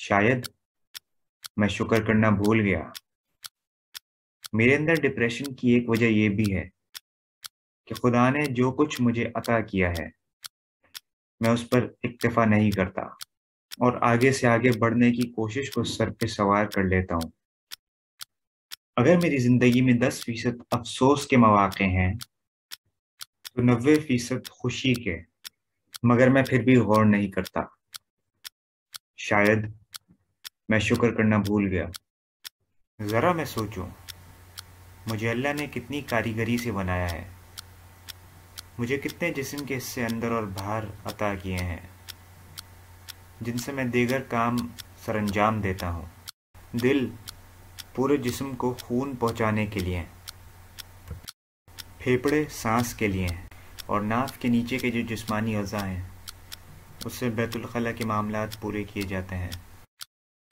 شاید میں شکر کرنا بھول گیا۔ میرے اندر ڈپریشن کی ایک وجہ یہ بھی ہے کہ خدا نے جو کچھ مجھے عطا کیا ہے میں اس پر اکتفا نہیں کرتا اور آگے سے آگے بڑھنے کی کوشش کو سر پہ سوار کر لیتا ہوں۔ اگر میری زندگی میں 10% افسوس کے مواقع ہیں تو 90% خوشی کے، مگر میں پھر بھی غور نہیں کرتا۔ شاید میں شکر کرنا بھول گیا۔ ذرا میں سوچوں، مجھے اللہ نے کتنی کاریگری سے بنایا ہے، مجھے کتنے جسم کے حصے اندر اور باہر عطا کیے ہیں جن سے میں دیگر کام سر انجام دیتا ہوں۔ دل پورے جسم کو خون پہنچانے کے لیے، پھیپھڑے سانس کے لیے، اور ناف کے نیچے کے جو جسمانی اعضاء ہیں اس سے بیت الخلاء کے معاملات پورے کیے جاتے ہیں۔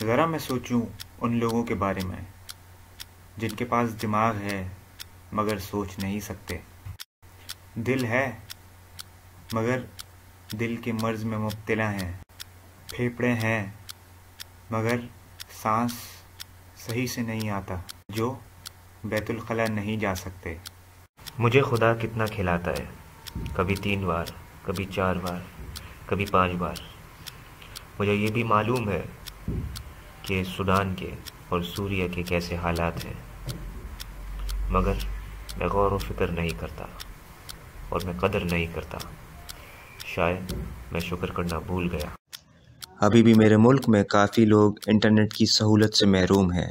ذرا میں سوچوں ان لوگوں کے بارے میں جن کے پاس دماغ ہے مگر سوچ نہیں سکتے، دل ہے مگر دل کے مرض میں مبتلا ہیں، پھیپھڑے ہیں مگر سانس صحیح سے نہیں آتا، جو بیت الخلاء نہیں جا سکتے۔ مجھے خدا کتنا کھلاتا ہے، کبھی 3 بار، کبھی 4 بار، کبھی 5 بار۔ مجھے یہ بھی معلوم ہے کہ سوڈان کے اور سوریہ کے کیسے حالات ہیں، مگر میں غور و فکر نہیں کرتا اور میں قدر نہیں کرتا۔ شاید میں شکر کرنا بھول گیا۔ ابھی بھی میرے ملک میں کافی لوگ انٹرنیٹ کی سہولت سے محروم ہیں۔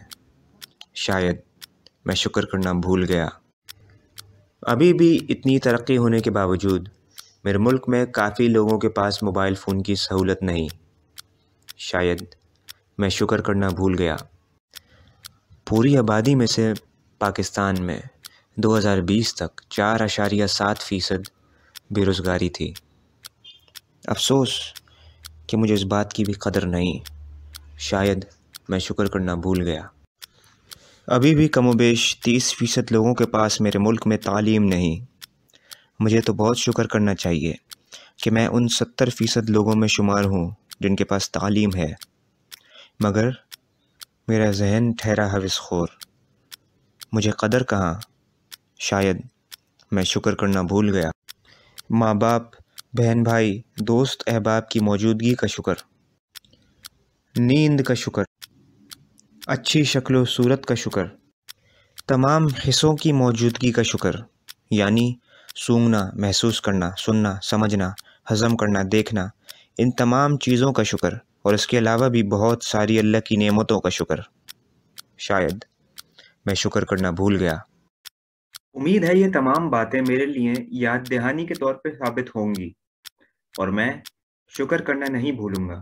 شاید میں شکر کرنا بھول گیا۔ ابھی بھی اتنی ترقی ہونے کے باوجود میرے ملک میں کافی لوگوں کے پاس موبائل فون کی سہولت نہیں۔ شاید میں شکر کرنا بھول گیا۔ پوری آبادی میں سے پاکستان میں 2020 تک 4.7% بے روزگاری تھی۔ افسوس کہ مجھے اس بات کی بھی قدر نہیں۔ شاید میں شکر کرنا بھول گیا۔ ابھی بھی کم و بیش 30% لوگوں کے پاس میرے ملک میں تعلیم نہیں۔ مجھے تو بہت شکر کرنا چاہیے کہ میں ان 70% لوگوں میں شمار ہوں جن کے پاس تعلیم ہے، مگر میرا ذہن ٹھہرا حوث خور، مجھے قدر کہاں۔ شاید میں شکر کرنا بھول گیا۔ ماں باپ، بہن بھائی، دوست احباب کی موجودگی کا شکر، نیند کا شکر، اچھی شکل و صورت کا شکر، تمام حصوں کی موجودگی کا شکر، یعنی سونگھنا، محسوس کرنا، سننا، سمجھنا، ہضم کرنا، دیکھنا، ان تمام چیزوں کا شکر، اور اس کے علاوہ بھی بہت ساری اللہ کی نعمتوں کا شکر۔ شاید میں شکر کرنا بھول گیا۔ امید ہے یہ تمام باتیں میرے لیے یاد دہانی کے طور پہ ثابت ہوں گی اور میں شکر کرنا نہیں بھولوں گا۔